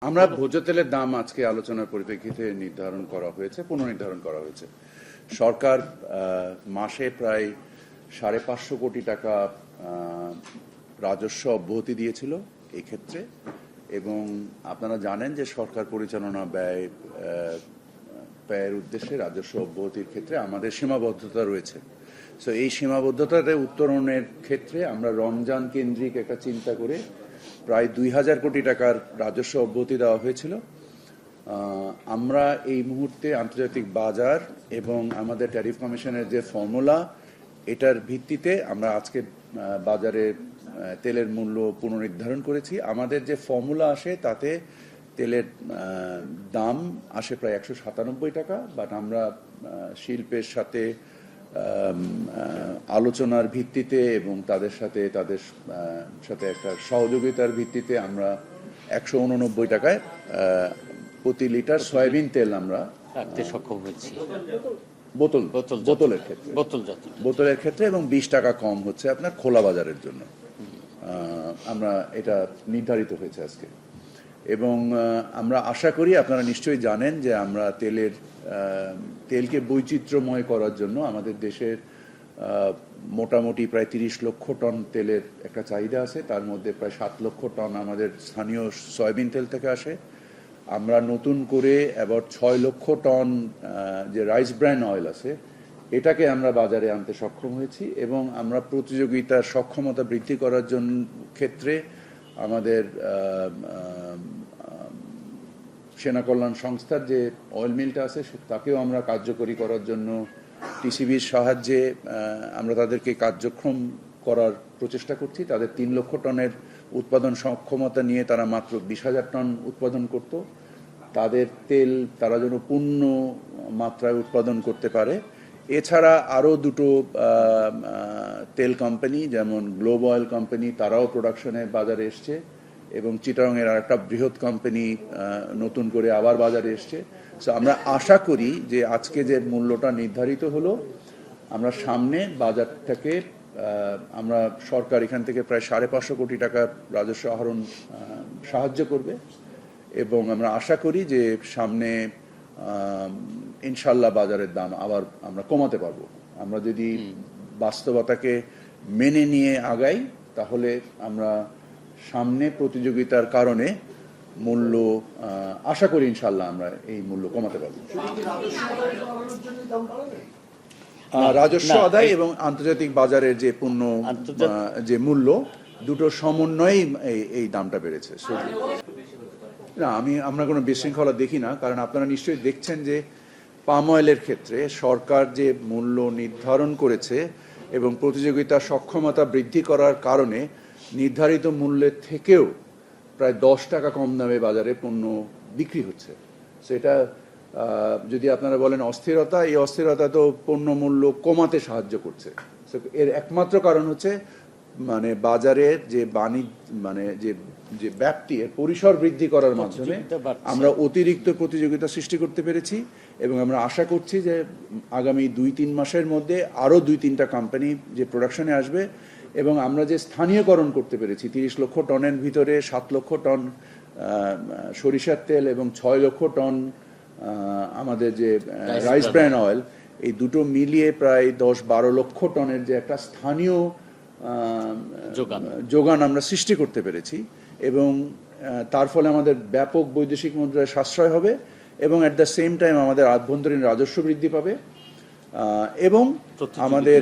আমরা ভোজ্য তেলের দাম আজকে আলোচনার পরিপ্রেক্ষিতে পুনর্নির্ধারণ করা হয়েছে। সরকার মাসে প্রায় 550 কোটি টাকা রাজস্ব অব্যাহতি দিয়েছিল এই ক্ষেত্রে, এবং আপনারা জানেন যে সরকার পরিচালনা ব্যয়ের উদ্দেশ্যে রাজস্ব অব্যাহতির ক্ষেত্রে আমাদের সীমাবদ্ধতা রয়েছে। সো এই সীমাবদ্ধতাতে উত্তরণের ক্ষেত্রে আমরা রমজান কেন্দ্রিক একটা চিন্তা করে প্রায় 2000 কোটি টাকার রাজস্ব অব্যাহতি দেওয়া হয়েছিল। আমরা এই মুহূর্তে আন্তর্জাতিক বাজার এবং আমাদের ট্যারিফ কমিশনের যে ফর্মুলা, এটার ভিত্তিতে আমরা আজকে বাজারে তেলের মূল্য পুনর্নির্ধারণ করেছি। আমাদের যে ফর্মুলা আসে তাতে তেলের দাম আসে প্রায় 197 টাকা, বাট আমরা শিল্পের সাথে আলোচনার ভিত্তিতে এবং তাদের সাথে একটা সহযোগিতার ভিত্তিতে আমরা 189 টাকায় প্রতি লিটার সয়াবিন তেল আমরা রাখতে সক্ষম হয়েছি। বোতলের ক্ষেত্রে এবং 20 টাকা কম হচ্ছে আপনার খোলা বাজারের জন্য। আমরা এটা নির্ধারিত হয়েছে আজকে, এবং আমরা আশা করি, আপনারা নিশ্চয়ই জানেন যে আমরা তেলকে বৈচিত্র্যময় করার জন্য আমাদের দেশের মোটামুটি প্রায় 30 লক্ষ টন তেলের একটা চাহিদা আছে। তার মধ্যে প্রায় 7 লক্ষ টন আমাদের স্থানীয় সয়াবিন তেল থেকে আসে। আমরা নতুন করে এবার 6 লক্ষ টন যে রাইস ব্র্যান অয়েল আছে, এটাকে আমরা বাজারে আনতে সক্ষম হয়েছি, এবং আমরা প্রতিযোগিতার সক্ষমতা বৃদ্ধি করার জন্য ক্ষেত্রে আমাদের সেনা কল্যাণ সংস্থার যে অয়েল মিলটা আছে তাকেও আমরা কার্যকরী করার জন্য টিসিবির সাহায্যে আমরা তাদেরকে কার্যক্ষম করার প্রচেষ্টা করছি। তাদের 3 লক্ষ টনের উৎপাদন সক্ষমতা নিয়ে তারা মাত্র 20,000 টন উৎপাদন করত। তাদের তেল তারা যেন পূর্ণ মাত্রায় উৎপাদন করতে পারে। এছাড়া আরও দুটো তেল কোম্পানি, যেমন গ্লোব অয়েল কোম্পানি, তারাও প্রোডাকশনে বাজারে এসছে, এবং চিটাগংয়ের আর একটা বৃহৎ কোম্পানি নতুন করে আবার বাজারে এসছে। সো আমরা আশা করি যে আজকে যে মূল্যটা নির্ধারিত হলো, আমরা সামনে বাজারটাকে আমরা সরকার এখান থেকে প্রায় 550 কোটি টাকা রাজস্ব আহরণ সাহায্য করবে, এবং আমরা আশা করি যে সামনে ইনশাল্লাহ বাজারের দাম আবার আমরা কমাতে পারবো। আমরা যদি বাস্তবতাকে মেনে নিয়ে আগাই, তাহলে আমরা সামনে প্রতিযোগিতার কারণে মূল্য আশা করি ইনশাল্লাহ আমরা এই মূল্য কমাতে পারবো। রাজস্ব আদায় এবং আন্তর্জাতিক বাজারের যে যে মূল্য, দুটো সমন্বয়েই এই দামটা বেড়েছে। না, আমরা কোনো বিশৃঙ্খলা দেখি না, কারণ আপনারা নিশ্চয়ই দেখছেন যে পাম অয়েলের ক্ষেত্রে সরকার যে মূল্য নির্ধারণ করেছে এবং প্রতিযোগিতার সক্ষমতা বৃদ্ধি করার কারণে নির্ধারিত মূল্যের থেকেও প্রায় 10 টাকা কম দামে বাজারে পণ্য বিক্রি হচ্ছে। সেটা যদি আপনারা বলেন অস্থিরতা, এই অস্থিরতা তো পণ্য মূল্য কমাতে সাহায্য করছে। এর একমাত্র কারণ হচ্ছে বাজারের যে যে ব্যাপ্তি, এর পরিসর বৃদ্ধি করার মাধ্যমে আমরা অতিরিক্ত প্রতিযোগিতা সৃষ্টি করতে পেরেছি, এবং আমরা আশা করছি যে আগামী 2-3 মাসের মধ্যে আরও 2-3টা কোম্পানি যে প্রোডাকশনে আসবে, এবং আমরা যে স্থানীয়করণ করতে পেরেছি 30 লক্ষ টনের ভিতরে 7 লক্ষ টন সরিষার তেল এবং 6 লক্ষ টন আমাদের যে রাইস ব্র্যান অয়েল, এই দুটো মিলিয়ে প্রায় 10-12 লক্ষ টনের যে একটা স্থানীয় যোগান আমরা সৃষ্টি করতে পেরেছি, এবং তার ফলে আমাদের ব্যাপক বৈদেশিক মুদ্রায় সাশ্রয় হবে, এবং অ্যাট দ্য সেম টাইম আমাদের আভ্যন্তরীণ রাজস্ব বৃদ্ধি পাবে, এবং আমাদের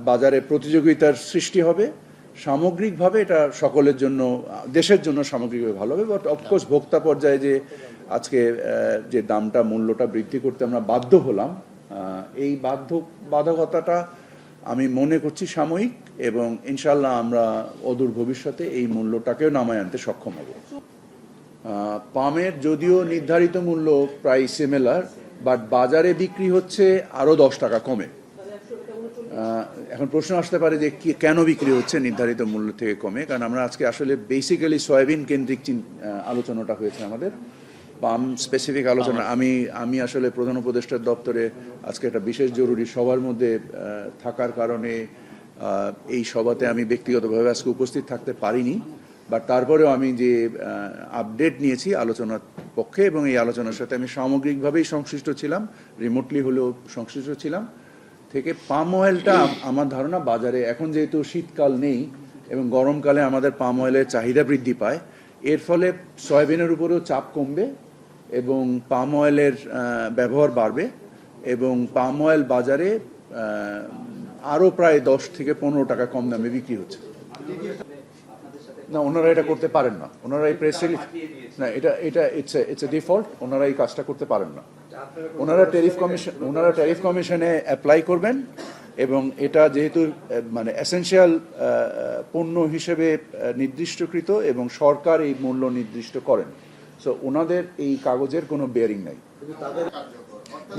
বাজারে প্রতিযোগিতার সৃষ্টি হবে। সামগ্রিকভাবে এটা সকলের জন্য, দেশের জন্য সামগ্রিকভাবে ভালো হবে। বাট অফকোর্স ভোক্তা পর্যায়ে যে আজকে যে দামটা, মূল্যটা বৃদ্ধি করতে আমরা বাধ্য হলাম, এই বাধ্যকতাটা আমি মনে করছি সাময়িক, এবং ইনশাল্লাহ আমরা অদূর ভবিষ্যতে এই মূল্যটাকেও নামায় আনতে সক্ষম হব। পামের যদিও নির্ধারিত মূল্য প্রায় সিমিলার, বাট বাজারে বিক্রি হচ্ছে আরও 10 টাকা কমে। এখন প্রশ্ন আসতে পারে যে কেন বিক্রি হচ্ছে নির্ধারিত মূল্য থেকে কমে, কারণ আমরা আজকে আসলে বেসিক্যালি সয়াবিন কেন্দ্রিক আলোচনাটা হয়েছে আমাদের, পাম স্পেসিফিক আলোচনা। আমি আসলে প্রধান উপদেষ্টার দপ্তরে আজকে একটা বিশেষ জরুরি সভার মধ্যে থাকার কারণে এই সভাতে আমি ব্যক্তিগতভাবে আজকে উপস্থিত থাকতে পারিনি। বাট তারপরেও আমি যে আপডেট নিয়েছি আলোচনার পক্ষে, এবং এই আলোচনার সাথে আমি সামগ্রিকভাবেই সংশ্লিষ্ট ছিলাম, রিমোটলি হলেও সংশ্লিষ্ট ছিলাম থেকে পাম অয়েলটা আমার ধারণা বাজারে এখন যেহেতু শীতকাল নেই এবং গরমকালে আমাদের পাম অয়েলের চাহিদা বৃদ্ধি পায়, এর ফলে সয়াবিনের উপরেও চাপ কমবে এবং পাম অয়েলের ব্যবহার বাড়বে এবং পাম অয়েল বাজারে আরও প্রায় 10 থেকে 15 টাকা কম দামে বিক্রি হচ্ছে। না, ওনারা এটা করতে পারেন না, ওনারা এই প্রেস রিলিজ, না এটা এটা ইটস এ ডিফল্ট, ওনারা এই কাজটা করতে পারেন না। ওনারা ট্যারিফ কমিশনে অ্যাপ্লাই করবেন এবং এটা যেহেতু মানে এসেনশিয়াল পণ্য হিসেবে নির্দিষ্টকৃত এবং সরকার এই মূল্য নির্দিষ্ট করেন, সো ওনাদের এই কাগজের কোনো বেয়ারিং নাই।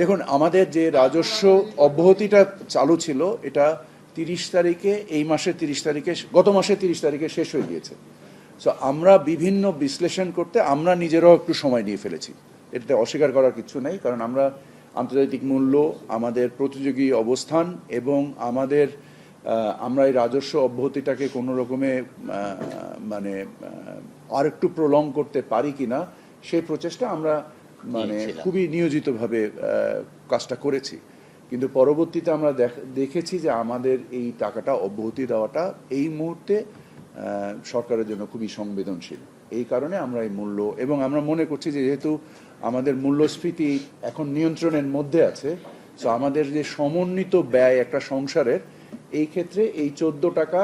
দেখুন, আমাদের যে রাজস্ব অব্যাহতিটা চালু ছিল এটা 30 তারিখে, এই মাসের 30 তারিখে, গত মাসের 30 তারিখে শেষ হয়ে গিয়েছে। সো আমরা বিভিন্ন বিশ্লেষণ করতে আমরা নিজেরাও একটু সময় নিয়ে ফেলেছি, এটাতে অস্বীকার করার কিছু নেই, কারণ আমরা আন্তর্জাতিক মূল্য, আমাদের প্রতিযোগী অবস্থান এবং আমরা এই রাজস্ব অব্যাহতিটাকে কোনো রকমে মানে আর একটু প্রলং করতে পারি কিনা সেই প্রচেষ্টা আমরা মানে খুবই নিয়োজিতভাবে কাজটা করেছি। কিন্তু পরবর্তীতে আমরা দেখেছি যে আমাদের এই টাকাটা অব্যাহতি দেওয়াটা এই মুহূর্তে সরকারের জন্য খুবই সংবেদনশীল। এই কারণে আমরা এই মূল্য, এবং আমরা মনে করছি যে যেহেতু আমাদের মূল্যস্ফীতি এখন নিয়ন্ত্রণের মধ্যে আছে, সো আমাদের যে সমন্বিত ব্যয় একটা সংসারের, এই ক্ষেত্রে এই 14 টাকা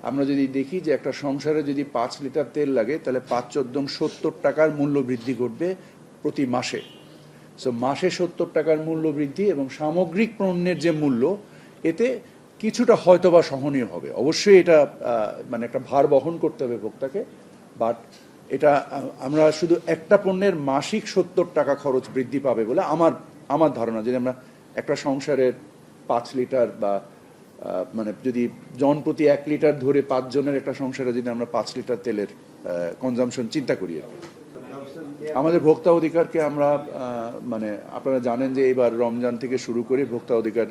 আমরা যদি দেখি যে একটা সংসারে যদি 5 লিটার তেল লাগে তাহলে 5×14 70 টাকার মূল্য বৃদ্ধি ঘটবে প্রতি মাসে। সো মাসে 70 টাকার মূল্য বৃদ্ধি এবং সামগ্রিক পণ্যের যে মূল্য, এতে কিছুটা হয়তোবা সহনীয় হবে। অবশ্যই এটা মানে একটা ভার বহন করতে হবে ভোক্তাকে, বাট এটা আমরা শুধু একটা পণ্যের মাসিক 70 টাকা খরচ বৃদ্ধি পাবে বলে আমার ধারণা। যদি আমরা একটা সংসারের 5 লিটার বা মানে যদি জন প্রতি 1 লিটার ধরে 5 জনের একটা সংসারে যদি আমরা 5 লিটার তেলের কনজামশন চিন্তা করি, আমাদের ভোক্তা অধিকারকে আমরা মানে আপনারা জানেন যে এবার রমজান থেকে শুরু করে ভোক্তা অধিকার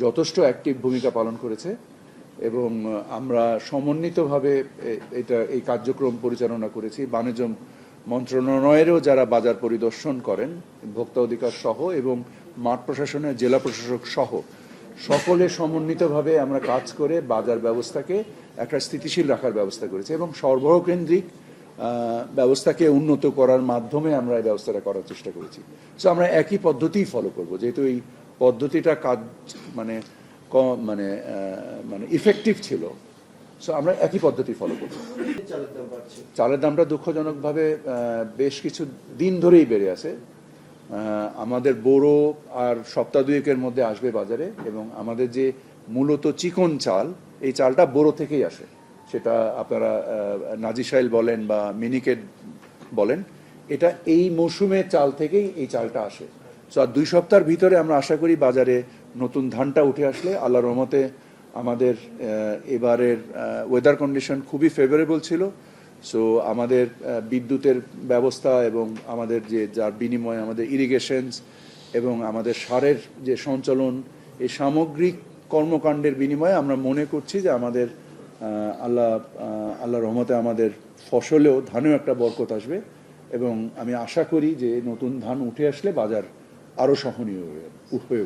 যথেষ্ট অ্যাক্টিভ ভূমিকা পালন করেছে এবং আমরা সমন্বিতভাবে এই কার্যক্রম পরিচালনা করেছি। বাণিজ্য মন্ত্রণালয়েরও যারা বাজার পরিদর্শন করেন ভোক্তা অধিকার সহ এবং মাঠ প্রশাসনের জেলা প্রশাসক সহ সকলে সমন্বিতভাবে আমরা কাজ করে বাজার ব্যবস্থাকে একটা স্থিতিশীল রাখার ব্যবস্থা করেছি এবং সরবরাহ কেন্দ্রিক ব্যবস্থাকে উন্নত করার মাধ্যমে আমরা এই ব্যবস্থাটা করার চেষ্টা করেছি। সো আমরা একই পদ্ধতিই ফলো করব, যেহেতু এই পদ্ধতিটা কাজ মানে মানে মানে ইফেক্টিভ ছিল, সো আমরা একই পদ্ধতি ফলো করব। চালের দামটা দুঃখজনকভাবে বেশ কিছু দিন ধরেই বেড়ে আছে। আমাদের বোরো আর সপ্তাহ দুয়েকের মধ্যে আসবে বাজারে, এবং আমাদের যে মূলত চিকন চাল, এই চালটা বোরো থেকেই আসে, সেটা আপনারা নাজিশাইল বলেন বা মিনিকেট বলেন, এটা এই মৌসুমের চাল থেকেই এই চালটা আসে। সো আর 2 সপ্তাহের ভিতরে আমরা আশা করি বাজারে নতুন ধানটা উঠে আসলে, আল্লাহর রহমতে আমাদের এবারের ওয়েদার কন্ডিশন খুবই ফেভারেবল ছিল। সো আমাদের বিদ্যুতের ব্যবস্থা এবং আমাদের যার বিনিময়ে আমাদের ইরিগেশনস এবং আমাদের সারের যে সঞ্চালন, এই সামগ্রিক কর্মকাণ্ডের বিনিময়ে আমরা মনে করছি যে আমাদের আল্লাহর রহমতে আমাদের ফসলেও ধানেও একটা বরকত আসবে এবং আমি আশা করি যে নতুন ধান উঠে আসলে বাজার আরও সহনীয় হয়ে উঠবে।